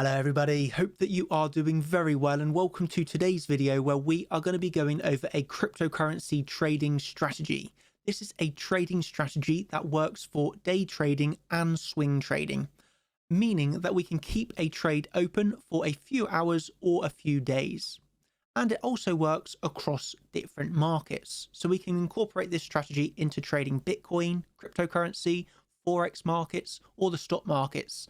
Hello everybody, hope that you are doing very well and welcome to today's video where we are going to be going over a cryptocurrency trading strategy. This is a trading strategy that works for day trading and swing trading, meaning that we can keep a trade open for a few hours or a few days. And it also works across different markets. So we can incorporate this strategy into trading Bitcoin, cryptocurrency, Forex markets, or the stock markets.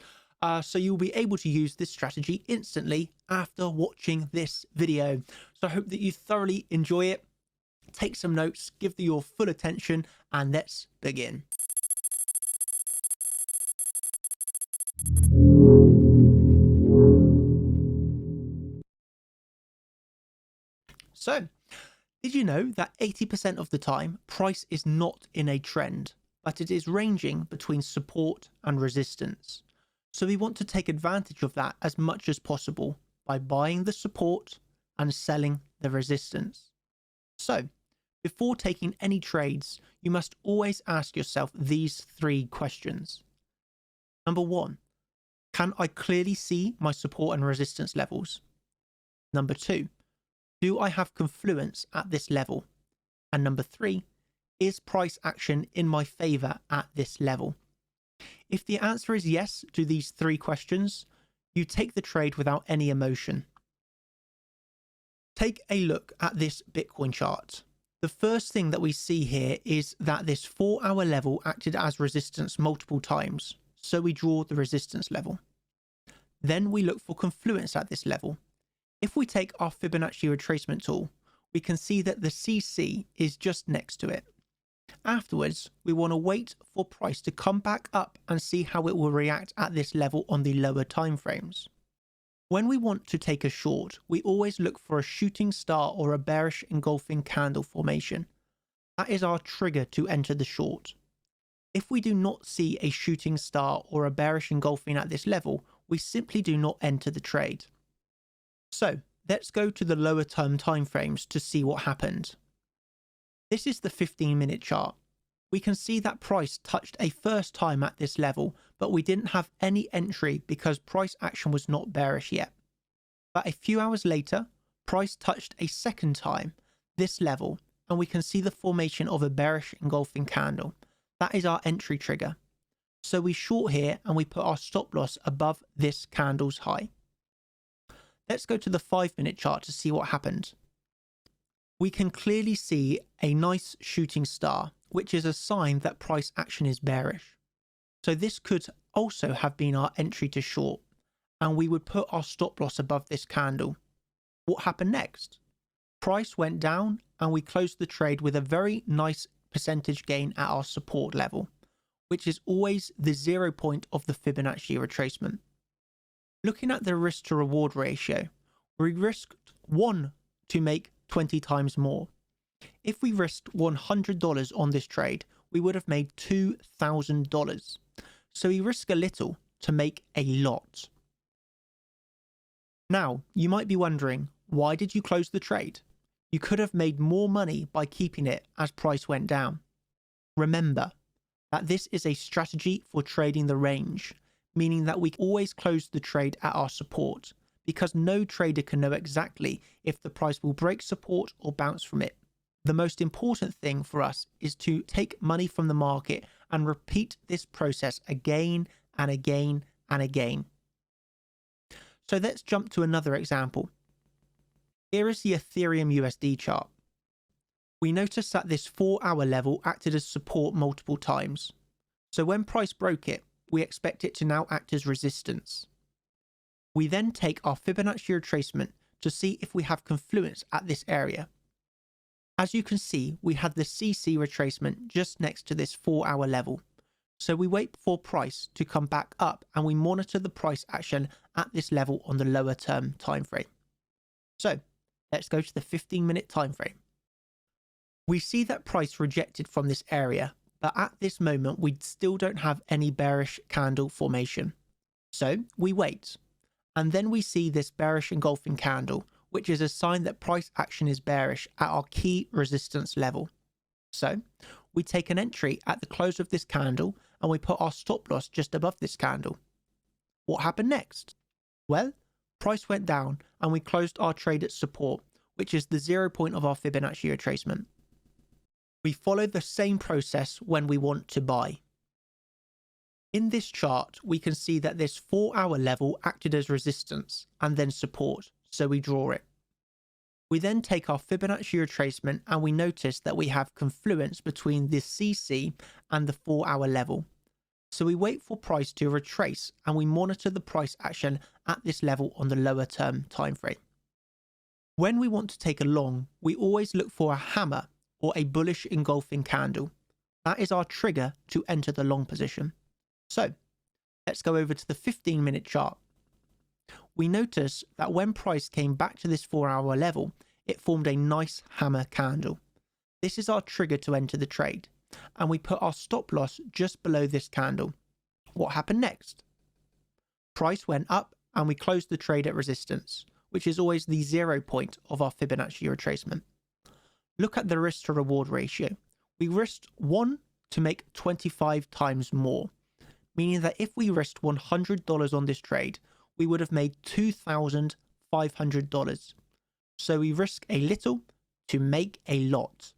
So you'll be able to use this strategy instantly after watching this video. So I hope that you thoroughly enjoy it. Take some notes, give your full attention, and let's begin. So, did you know that 80% of the time, price is not in a trend, but it is ranging between support and resistance? So we want to take advantage of that as much as possible by buying the support and selling the resistance. So before taking any trades, you must always ask yourself these three questions. Number one, can I clearly see my support and resistance levels? Number two, do I have confluence at this level? And number three, is price action in my favor at this level? If the answer is yes to these three questions, you take the trade without any emotion. Take a look at this Bitcoin chart. The first thing that we see here is that this 4-hour level acted as resistance multiple times, so we draw the resistance level. Then we look for confluence at this level. If we take our Fibonacci retracement tool, we can see that the CC is just next to it. Afterwards, we want to wait for price to come back up and see how it will react at this level on the lower time frames. When we want to take a short, we always look for a shooting star or a bearish engulfing candle formation. That is our trigger to enter the short. If we do not see a shooting star or a bearish engulfing at this level, we simply do not enter the trade. So let's go to the lower term time frames to see what happened. This is the 15-minute chart. We can see that price touched a first time at this level, but we didn't have any entry because price action was not bearish yet. But a few hours later, price touched a second time this level, and we can see the formation of a bearish engulfing candle. That is our entry trigger. So we short here and we put our stop loss above this candle's high. Let's go to the 5-minute chart to see what happened. We can clearly see a nice shooting star, which is a sign that price action is bearish. So this could also have been our entry to short, and we would put our stop loss above this candle. What happened next? Price went down and we closed the trade with a very nice percentage gain at our support level, which is always the 0 point of the Fibonacci retracement. Looking at the risk to reward ratio, we risked 1 to make 20 times more. If we risked $100 on this trade, we would have made $2,000. So we risk a little to make a lot. Now, you might be wondering, why did you close the trade? You could have made more money by keeping it as price went down. Remember that this is a strategy for trading the range, meaning that we always close the trade at our support, because no trader can know exactly if the price will break support or bounce from it. The most important thing for us is to take money from the market and repeat this process again and again and again. So let's jump to another example. Here is the Ethereum USD chart. We notice that this 4-hour level acted as support multiple times. So when price broke it, we expect it to now act as resistance. We then take our Fibonacci retracement to see if we have confluence at this area. As you can see, we had the CC retracement just next to this 4-hour level. So we wait for price to come back up and we monitor the price action at this level on the lower term time frame. So let's go to the 15-minute time frame. We see that price rejected from this area, but at this moment we still don't have any bearish candle formation. So we wait. And then we see this bearish engulfing candle, which is a sign that price action is bearish at our key resistance level. So we take an entry at the close of this candle and we put our stop loss just above this candle. What happened next? Well, price went down and we closed our trade at support, which is the 0 point of our Fibonacci retracement. We follow the same process when we want to buy. In this chart, we can see that this 4-hour level acted as resistance and then support, so we draw it. We then take our Fibonacci retracement and we notice that we have confluence between this CC and the 4-hour level. So we wait for price to retrace and we monitor the price action at this level on the lower term time frame. When we want to take a long, we always look for a hammer or a bullish engulfing candle. That is our trigger to enter the long position. So let's go over to the 15-minute chart. We notice that when price came back to this 4-hour level, it formed a nice hammer candle. This is our trigger to enter the trade, and we put our stop loss just below this candle. What happened next? Price went up and we closed the trade at resistance, which is always the 0 point of our Fibonacci retracement. Look at the risk to reward ratio. We risked 1 to make 25 times more, meaning that if we risked $100 on this trade, we would have made $2,500. So we risk a little to make a lot.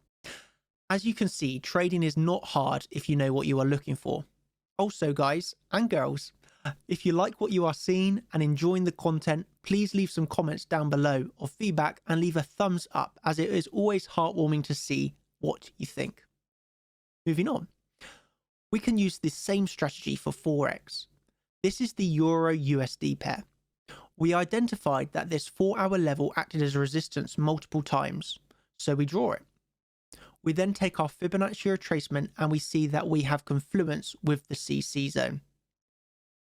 As you can see, trading is not hard if you know what you are looking for. Also, guys and girls, if you like what you are seeing and enjoying the content, please leave some comments down below of feedback and leave a thumbs up, as it is always heartwarming to see what you think. Moving on. We can use this same strategy for Forex. This is the Euro USD pair. We identified that this 4-hour level acted as resistance multiple times, so we draw it. We then take our Fibonacci retracement and we see that we have confluence with the CC zone.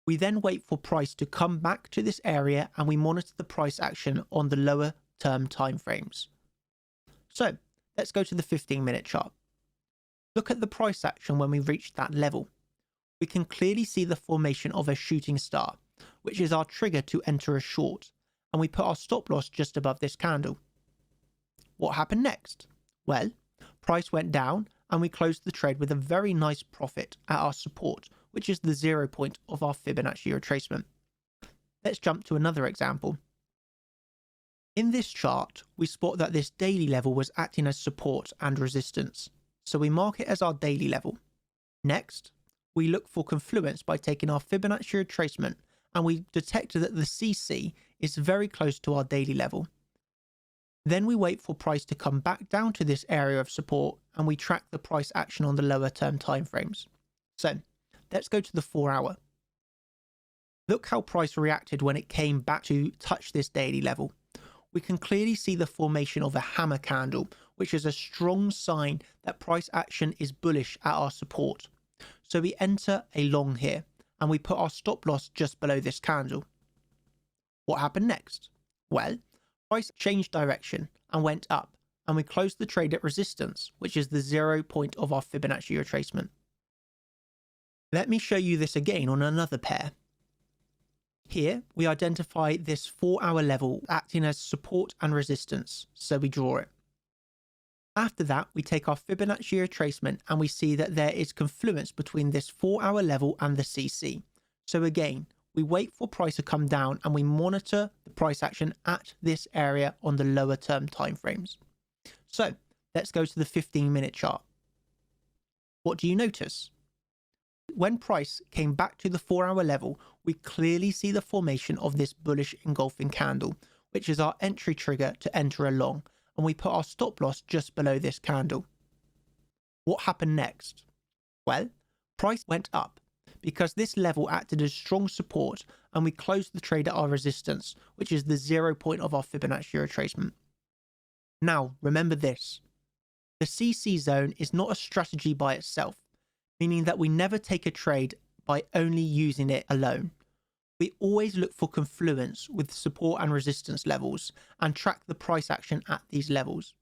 We then wait for price to come back to this area and we monitor the price action on the lower term time frames. So let's go to the 15-minute chart. Look at the price action when we reach that level. We can clearly see the formation of a shooting star, which is our trigger to enter a short, and we put our stop loss just above this candle. What happened next? Well, price went down and we closed the trade with a very nice profit at our support, which is the 0 point of our Fibonacci retracement. Let's jump to another example. In this chart, we spot that this daily level was acting as support and resistance, so we mark it as our daily level. Next, we look for confluence by taking our Fibonacci retracement and we detect that the CC is very close to our daily level. Then we wait for price to come back down to this area of support and we track the price action on the lower term time frames. So let's go to the 4-hour. Look how price reacted when it came back to touch this daily level. We can clearly see the formation of a hammer candle, which is a strong sign that price action is bullish at our support. So we enter a long here and we put our stop loss just below this candle. What happened next? Well, price changed direction and went up and we closed the trade at resistance, which is the 0 point of our Fibonacci retracement. Let me show you this again on another pair. Here we identify this 4-hour level acting as support and resistance, so we draw it. After that, we take our Fibonacci retracement and we see that there is confluence between this 4-hour level and the CC. So again, we wait for price to come down and we monitor the price action at this area on the lower term time frames. So let's go to the 15-minute chart. What do you notice? When price came back to the 4-hour level, we clearly see the formation of this bullish engulfing candle, which is our entry trigger to enter a long, and we put our stop loss just below this candle. What happened next? Well, price went up because this level acted as strong support and we closed the trade at our resistance, which is the 0 point of our Fibonacci retracement. Now, remember this. The CC zone is not a strategy by itself, meaning that we never take a trade by only using it alone. We always look for confluence with support and resistance levels and track the price action at these levels.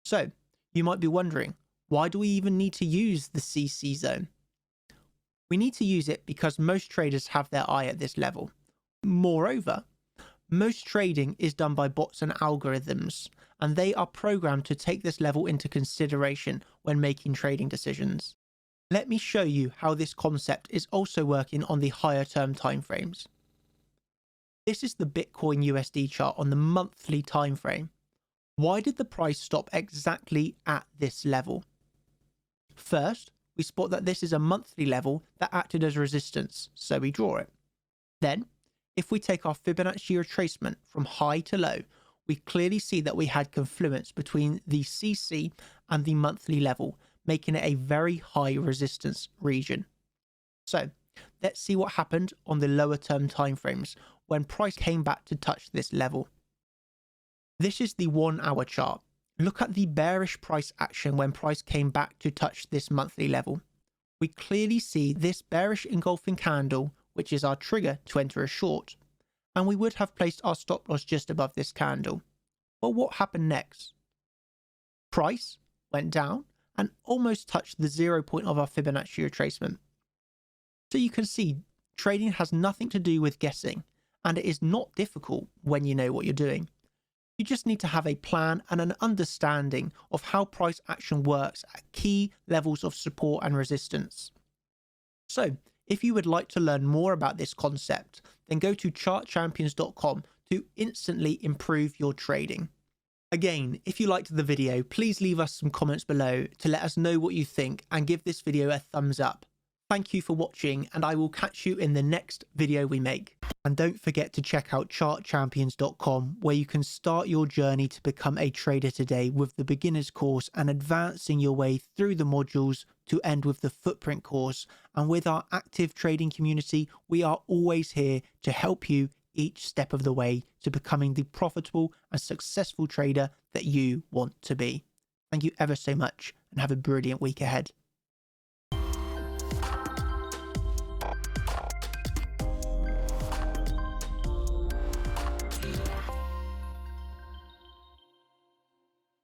So you might be wondering, why do we even need to use the CC zone? We need to use it because most traders have their eye at this level. Moreover, most trading is done by bots and algorithms, and they are programmed to take this level into consideration when making trading decisions. Let me show you how this concept is also working on the higher term timeframes. This is the Bitcoin USD chart on the monthly time frame. Why did the price stop exactly at this level? First, we spot that this is a monthly level that acted as resistance, so we draw it. Then, if we take our Fibonacci retracement from high to low, we clearly see that we had confluence between the CC and the monthly level, making it a very high resistance region. So, let's see what happened on the lower term timeframes when price came back to touch this level. This is the 1 hour chart. Look at the bearish price action when price came back to touch this monthly level. We clearly see this bearish engulfing candle, which is our trigger to enter a short, and we would have placed our stop loss just above this candle. But what happened next? Price went down and almost touched the 0 point of our Fibonacci retracement. So you can see trading has nothing to do with guessing, and it is not difficult when you know what you're doing. You just need to have a plan and an understanding of how price action works at key levels of support and resistance. So, if you would like to learn more about this concept, then go to chartchampions.com to instantly improve your trading. Again, if you liked the video, please leave us some comments below to let us know what you think and give this video a thumbs up. Thank you for watching, and I will catch you in the next video we make. And don't forget to check out chartchampions.com, where you can start your journey to become a trader today with the beginner's course and advancing your way through the modules to end with the footprint course. And with our active trading community, we are always here to help you each step of the way to becoming the profitable and successful trader that you want to be. Thank you ever so much, and have a brilliant week ahead.